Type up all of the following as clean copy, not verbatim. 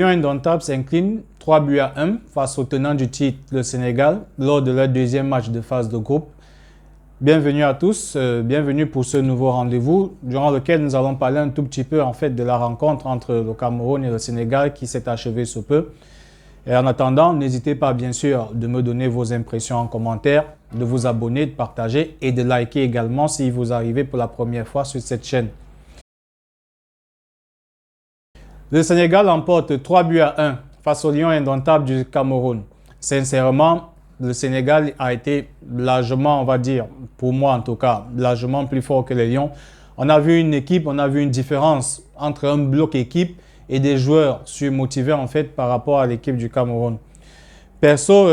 Indomptable s'incline 3 buts à 1 face au tenant du titre, le Sénégal, lors de leur deuxième match de phase de groupe. Bienvenue à tous, bienvenue pour ce nouveau rendez-vous durant lequel nous allons parler un tout petit peu en fait de la rencontre entre le Cameroun et le Sénégal qui s'est achevée sous peu. Et en attendant, n'hésitez pas bien sûr de me donner vos impressions en commentaire, de vous abonner, de partager et de liker également si vous arrivez pour la première fois sur cette chaîne. Le Sénégal emporte 3 buts à 1 face au Lion indomptable du Cameroun. Sincèrement, le Sénégal a été largement, on va dire, pour moi en tout cas, largement plus fort que les Lions. On a vu une équipe, on a vu une différence entre un bloc équipe et des joueurs surmotivés en fait par rapport à l'équipe du Cameroun. Perso,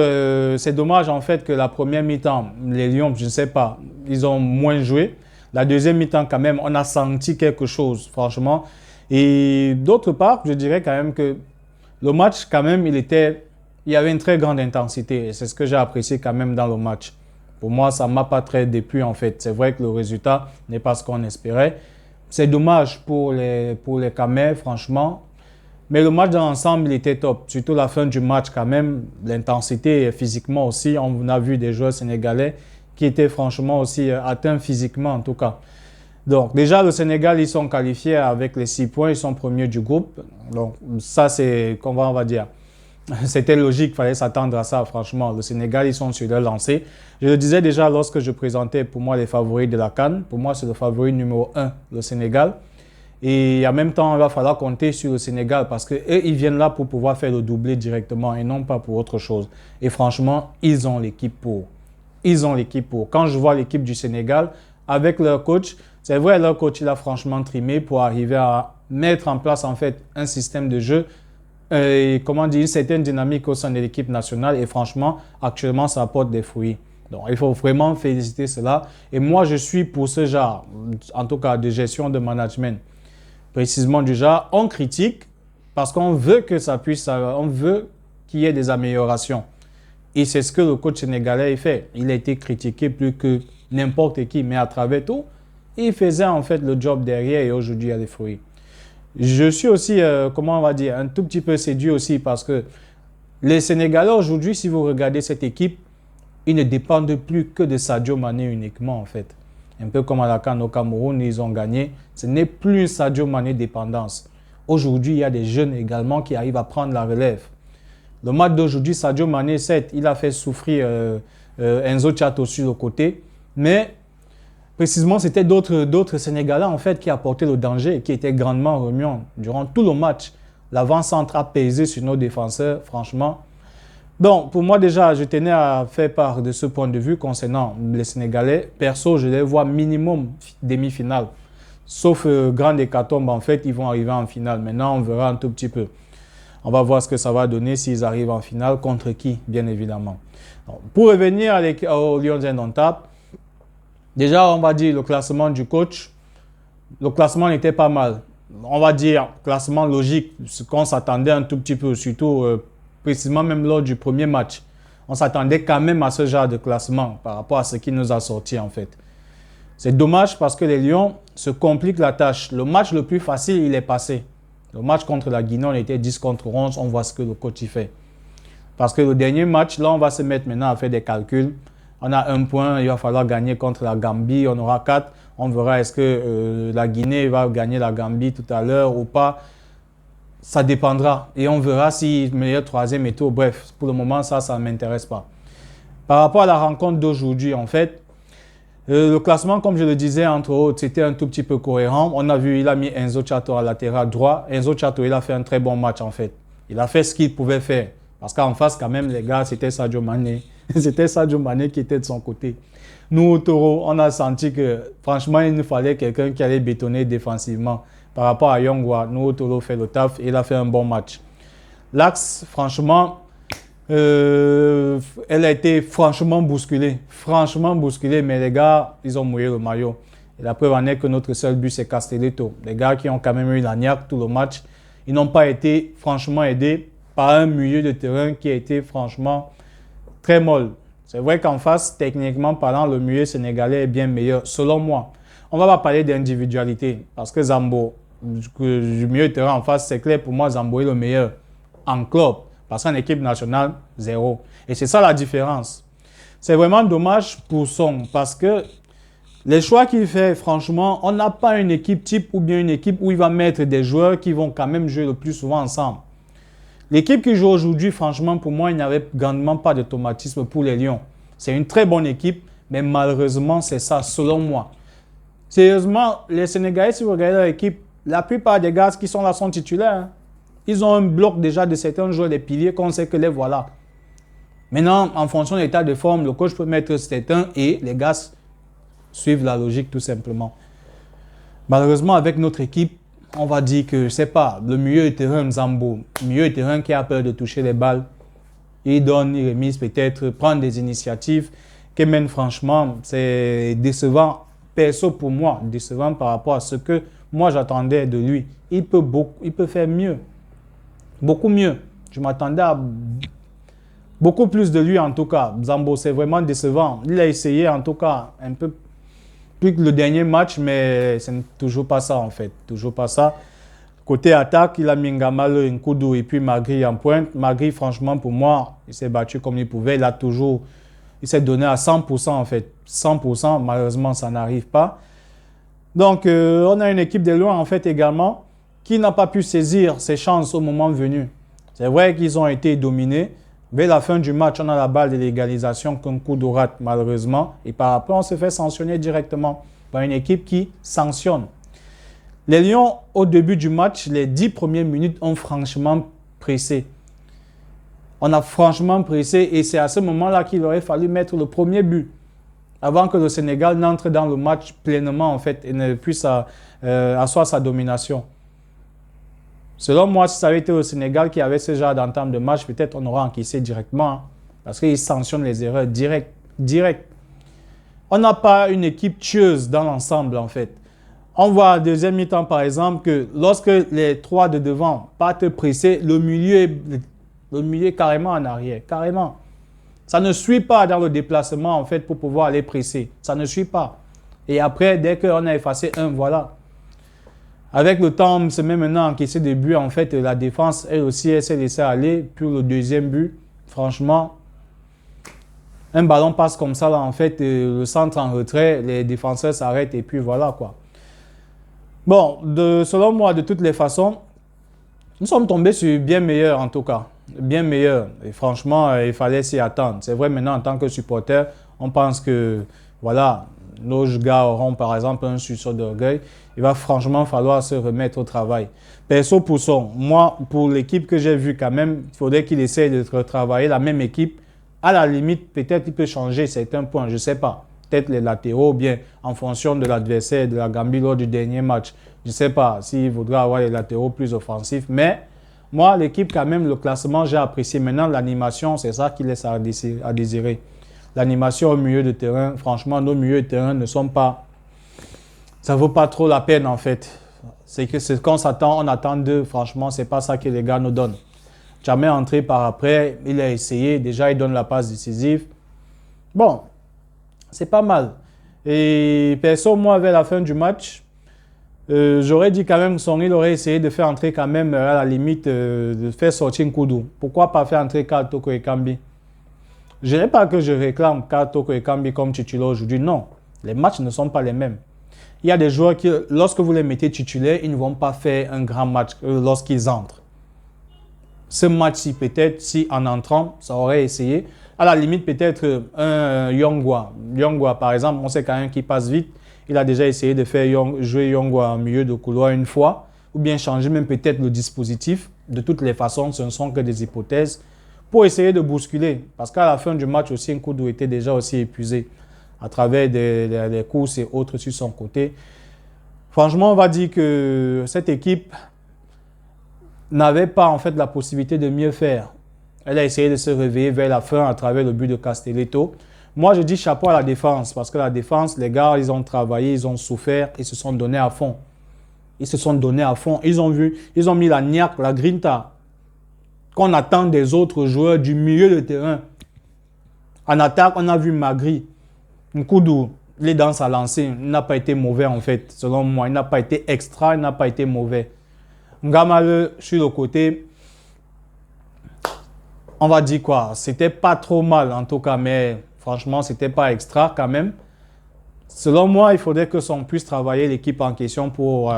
c'est dommage en fait que la première mi-temps, les Lions, je ne sais pas, ils ont moins joué. La deuxième mi-temps quand même, on a senti quelque chose, franchement. Et d'autre part, je dirais quand même que le match, quand même, il y avait une très grande intensité. Et c'est ce que j'ai apprécié quand même dans le match. Pour moi, ça ne m'a pas très déplu en fait. C'est vrai que le résultat n'est pas ce qu'on espérait. C'est dommage pour les Camers, franchement. Mais le match dans l'ensemble, il était top. Surtout la fin du match quand même. L'intensité physiquement aussi. On a vu des joueurs sénégalais qui étaient franchement aussi atteints physiquement en tout cas. Donc déjà, le Sénégal, ils sont qualifiés avec les 6 points, ils sont premiers du groupe. Donc ça, c'est, comment on va dire, c'était logique, il fallait s'attendre à ça, franchement. Le Sénégal, ils sont sur leur lancée. Je le disais déjà lorsque je présentais pour moi les favoris de la CAN. Pour moi, c'est le favori numéro 1, le Sénégal. Et en même temps, il va falloir compter sur le Sénégal parce qu'eux, ils viennent là pour pouvoir faire le doublé directement et non pas pour autre chose. Et franchement, ils ont l'équipe pour. Ils ont l'équipe pour. Quand je vois l'équipe du Sénégal avec leur coach, c'est vrai, leur coach, il a franchement trimé pour arriver à mettre en place en fait un système de jeu et comment dire, une certaine dynamique au sein de l'équipe nationale. Et franchement, actuellement, ça apporte des fruits. Donc, il faut vraiment féliciter cela. Et moi, je suis pour ce genre, en tout cas, de gestion de management. Précisément du genre, on critique parce qu'on veut que ça puisse, on veut qu'il y ait des améliorations. Et c'est ce que le coach sénégalais fait. Il a été critiqué plus que n'importe qui, mais à travers tout, il faisait en fait le job derrière et aujourd'hui il y a des fruits. Je suis aussi, comment on va dire, un tout petit peu séduit aussi parce que les Sénégalais aujourd'hui, si vous regardez cette équipe, ils ne dépendent plus que de Sadio Mané uniquement en fait. Un peu comme à la CAN au Cameroun, ils ont gagné. Ce n'est plus une Sadio Mané dépendance. Aujourd'hui, il y a des jeunes également qui arrivent à prendre la relève. Le match d'aujourd'hui, Sadio Mané, certes, il a fait souffrir Enzo Tchato sur le côté, mais précisément, c'était d'autres Sénégalais en fait qui apportaient le danger et qui étaient grandement remuants durant tout le match. L'avant-centre a pesé sur nos défenseurs, franchement. Donc, pour moi déjà, je tenais à faire part de ce point de vue concernant les Sénégalais. Perso, je les vois minimum demi-finale. Sauf grande hécatombe, en fait, ils vont arriver en finale. Maintenant, on verra un tout petit peu. On va voir ce que ça va donner s'ils arrivent en finale, contre qui, bien évidemment. Donc, pour revenir aux Lions indomptables, déjà, on va dire le classement du coach. Le classement était pas mal. On va dire classement logique, ce qu'on s'attendait un tout petit peu, surtout précisément même lors du premier match. On s'attendait quand même à ce genre de classement par rapport à ce qui nous a sorti en fait. C'est dommage parce que les Lions se compliquent la tâche. Le match le plus facile, il est passé. Le match contre la Guinée, on était 10 contre 11. On voit ce que le coach y fait. Parce que le dernier match, là, on va se mettre maintenant à faire des calculs. On a 1 point, il va falloir gagner contre la Gambie. On aura 4. On verra est-ce que la Guinée va gagner la Gambie tout à l'heure ou pas. Ça dépendra. Et on verra si meilleur troisième et tout. Bref, pour le moment, ça ne m'intéresse pas. Par rapport à la rencontre d'aujourd'hui, en fait, le classement, comme je le disais, entre autres, c'était un tout petit peu cohérent. On a vu, il a mis Enzo Tchato à latéral droit. Enzo Tchato, il a fait un très bon match, en fait. Il a fait ce qu'il pouvait faire. Parce qu'en face, quand même, les gars, c'était Sadio Mané. C'était Sadio Mané qui était de son côté. Nous, au Taureau, on a senti que, franchement, il nous fallait quelqu'un qui allait bétonner défensivement. Par rapport à Yongwa, nous, au Taureau, fait le taf et il a fait un bon match. L'axe, franchement, elle a été franchement bousculée. Franchement bousculée, mais les gars, ils ont mouillé le maillot. Et la preuve en est que notre seul but, c'est Castelletto. Les gars qui ont quand même eu la niaque tout le match, ils n'ont pas été franchement aidés par un milieu de terrain qui a été franchement très molle. C'est vrai qu'en face, techniquement parlant, le milieu sénégalais est bien meilleur, selon moi. On ne va pas parler d'individualité, parce que Zambo, du milieu de terrain en face, c'est clair, pour moi, Zambo est le meilleur. en club. Parce qu'en équipe nationale, 0. Et c'est ça la différence. C'est vraiment dommage pour Song parce que les choix qu'il fait, franchement, on n'a pas une équipe type ou bien une équipe où il va mettre des joueurs qui vont quand même jouer le plus souvent ensemble. L'équipe qui joue aujourd'hui, franchement, pour moi, il n'y avait grandement pas d'automatisme pour les Lions. C'est une très bonne équipe, mais malheureusement, c'est ça, selon moi. Sérieusement, les Sénégalais, si vous regardez leur équipe, la plupart des gars qui sont là sont titulaires. Hein. Ils ont un bloc déjà de certains joueurs, des piliers, qu'on sait que les voilà. Maintenant, en fonction de l'état de forme, le coach peut mettre certains et les gars suivent la logique tout simplement. Malheureusement, avec notre équipe, on va dire que, je ne sais pas, le milieu de terrain Nzambo, le milieu de terrain qui a peur de toucher les balles, il donne, il remise peut-être, prendre des initiatives. Kemen, franchement, c'est décevant, perso pour moi, décevant par rapport à ce que moi j'attendais de lui. Il peut faire mieux, beaucoup mieux. Je m'attendais à beaucoup plus de lui en tout cas. Nzambo, c'est vraiment décevant. Il a essayé en tout cas un peu plus que le dernier match, mais ce n'est toujours pas ça en fait. Toujours pas ça. Côté attaque, il a mis Ngamal, Nkoudou et puis Magri en pointe. Magri, franchement, pour moi, il s'est battu comme il pouvait. Il s'est donné à 100% en fait. 100%, malheureusement, ça n'arrive pas. Donc, on a une équipe de loin en fait également qui n'a pas pu saisir ses chances au moment venu. C'est vrai qu'ils ont été dominés. Vers la fin du match, on a la balle de l'égalisation qu'un coup de rate, malheureusement. Et par après, on se fait sanctionner directement par une équipe qui sanctionne. Les Lions, au début du match, les 10 premières minutes, ont franchement pressé. On a franchement pressé et c'est à ce moment-là qu'il aurait fallu mettre le premier but avant que le Sénégal n'entre dans le match pleinement en fait et ne puisse asseoir sa domination. Selon moi, si ça avait été le Sénégal qui avait ce genre d'entame de match, peut-être on aurait encaissé directement hein, parce qu'ils sanctionnent les erreurs direct. On n'a pas une équipe tueuse dans l'ensemble en fait. On voit à deuxième mi-temps par exemple que lorsque les trois de devant partent presser, le milieu est carrément en arrière, carrément. Ça ne suit pas dans le déplacement en fait pour pouvoir aller presser. Ça ne suit pas. Et après, dès qu'on a effacé un, voilà. Avec le temps, on se met maintenant à encaisser des buts. En fait, la défense, elle aussi, elle s'est laissée aller. Puis le deuxième but, franchement, un ballon passe comme ça, là, en fait, le centre en retrait, les défenseurs s'arrêtent et puis voilà, quoi. Bon, selon moi, de toutes les façons, nous sommes tombés sur bien meilleur, en tout cas. Bien meilleur. Et franchement, il fallait s'y attendre. C'est vrai, maintenant, en tant que supporter, on pense que, voilà, nos gars auront, par exemple, un sursaut d'orgueil. Il va franchement falloir se remettre au travail. Perso pour son, moi, pour l'équipe que j'ai vue quand même, il faudrait qu'il essaye de retravailler la même équipe. À la limite, peut-être qu'il peut changer certains points, je ne sais pas. Peut-être les latéraux, bien en fonction de l'adversaire, de la Gambie lors du dernier match. Je ne sais pas s'il voudra avoir les latéraux plus offensifs. Mais moi, l'équipe, quand même, le classement, j'ai apprécié. Maintenant, l'animation, c'est ça qui laisse à désirer. L'animation au milieu de terrain, franchement, nos milieux de terrain ne sont pas... Ça ne vaut pas trop la peine, en fait. C'est que ce qu'on s'attend, on attend d'eux. Franchement, ce n'est pas ça que les gars nous donnent. Jamais entré par après, il a essayé. Déjà, il donne la passe décisive. Bon, c'est pas mal. Et perso, moi, vers la fin du match, j'aurais dit quand même que Son, il aurait essayé de faire entrer quand même, à la limite, de faire sortir Nkoudou. Pourquoi pas faire entrer Karl Toko Ekambi? Je ne dirais pas que je réclame Karl Toko Ekambi comme titulaire aujourd'hui. Non, les matchs ne sont pas les mêmes. Il y a des joueurs qui, lorsque vous les mettez titulaires, ils ne vont pas faire un grand match lorsqu'ils entrent. Ce match-ci, peut-être, si en entrant, ça aurait essayé. À la limite, peut-être un Yongwa. Yongwa, par exemple, on sait quand même qu'il passe vite. Il a déjà essayé de faire jouer Yongwa en milieu de couloir une fois, ou bien changer même peut-être le dispositif. De toutes les façons, ce ne sont que des hypothèses pour essayer de bousculer. Parce qu'à la fin du match aussi, Nkoudou était déjà aussi épuisé à travers des courses et autres sur son côté. Franchement, on va dire que cette équipe n'avait pas en fait la possibilité de mieux faire. Elle a essayé de se réveiller vers la fin à travers le but de Castelletto. Moi, je dis chapeau à la défense parce que la défense, les gars, ils ont travaillé, ils ont souffert, ils se sont donnés à fond. Ils se sont donnés à fond. Ils ont mis la niaque, la grinta qu'on attend des autres joueurs du milieu de terrain. En attaque, on a vu Magri. Nkoudou, il est dans sa lancée. Il n'a pas été mauvais en fait, selon moi. Il n'a pas été extra, il n'a pas été mauvais. Ngamale, sur le côté, On va dire quoi? C'était pas trop mal en tout cas, mais franchement, c'était pas extra quand même. Selon moi, il faudrait que son puisse travailler l'équipe en question pour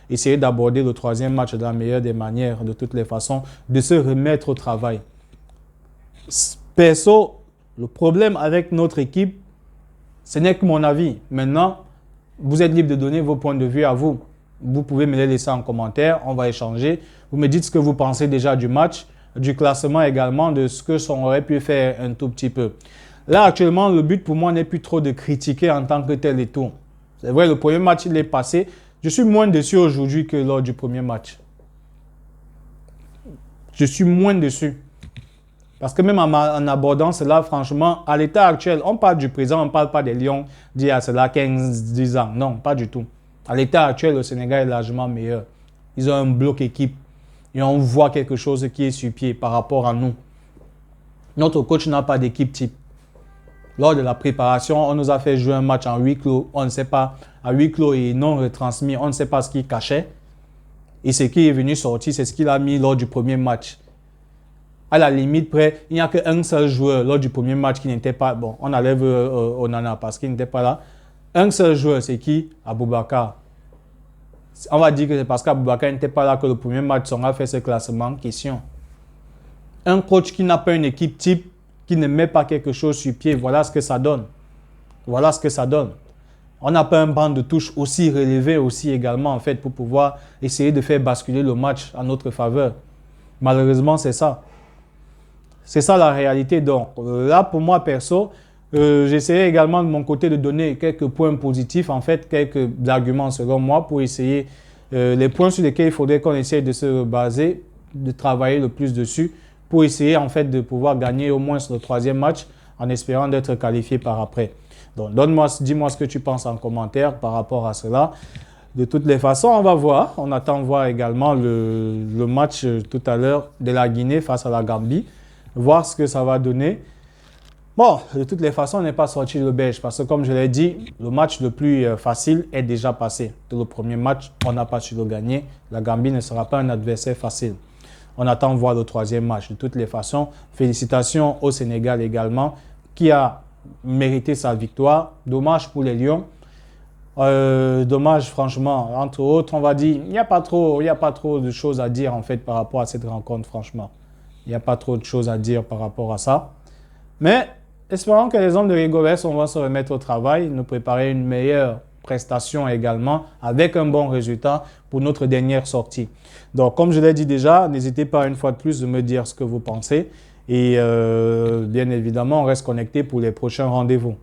essayer d'aborder le troisième match de la meilleure des manières, de toutes les façons, de se remettre au travail. Perso, le problème avec notre équipe, ce n'est que mon avis. Maintenant, vous êtes libre de donner vos points de vue à vous. Vous pouvez me les laisser en commentaire, on va échanger. Vous me dites ce que vous pensez déjà du match, du classement également, de ce que ça aurait pu faire un tout petit peu. Là, actuellement, le but pour moi n'est plus trop de critiquer en tant que tel et tout. C'est vrai, le premier match, il est passé. Je suis moins déçu aujourd'hui que lors du premier match. Je suis moins déçu. Parce que même en abordant cela, franchement, à l'état actuel, on parle du présent, on ne parle pas des Lions d'il y a cela 15-10 ans. Non, pas du tout. À l'état actuel, le Sénégal est largement meilleur. Ils ont un bloc équipe et on voit quelque chose qui est sur pied par rapport à nous. Notre coach n'a pas d'équipe type. Lors de la préparation, on nous a fait jouer un match en huis clos. On ne sait pas, à huis clos et non retransmis, on ne sait pas ce qu'il cachait. Et ce qui est venu sortir, c'est ce qu'il a mis lors du premier match. À la limite, près, il n'y a qu'un seul joueur lors du premier match qui n'était pas... Bon, on enlève Onana parce qu'il n'était pas là. Un seul joueur, c'est qui? Aboubakar. On va dire que c'est parce qu'Aboubakar n'était pas là que le premier match, on a fait ce classement en question. Un coach qui n'a pas une équipe type, qui ne met pas quelque chose sur pied, voilà ce que ça donne. Voilà ce que ça donne. On n'a pas un banc de touche aussi relevé aussi également, en fait, pour pouvoir essayer de faire basculer le match en notre faveur. Malheureusement, c'est ça. C'est ça la réalité. Donc, là, pour moi, perso, j'essayais également de mon côté de donner quelques points positifs, en fait, quelques arguments selon moi pour essayer les points sur lesquels il faudrait qu'on essaye de se baser, de travailler le plus dessus pour essayer, en fait, de pouvoir gagner au moins le troisième match en espérant d'être qualifié par après. Donc, dis-moi ce que tu penses en commentaire par rapport à cela. De toutes les façons, on va voir. On attend de voir également le match tout à l'heure de la Guinée face à la Gambie. Voir ce que ça va donner. Bon, de toutes les façons, on n'est pas sorti de l'auberge parce que comme je l'ai dit, le match le plus facile est déjà passé. De le premier match, on n'a pas su le gagner. La Gambie ne sera pas un adversaire facile. On attend de voir le troisième match. De toutes les façons, félicitations au Sénégal également qui a mérité sa victoire. Dommage pour les Lions. Dommage, franchement. Entre autres, on va dire, il n'y a pas trop de choses à dire en fait par rapport à cette rencontre, franchement. Il n'y a pas trop de choses à dire par rapport à ça. Mais espérons que les hommes de Rigobert vont se remettre au travail, nous préparer une meilleure prestation également avec un bon résultat pour notre dernière sortie. Donc, comme je l'ai dit déjà, n'hésitez pas une fois de plus de me dire ce que vous pensez. Et bien évidemment, on reste connecté pour les prochains rendez-vous.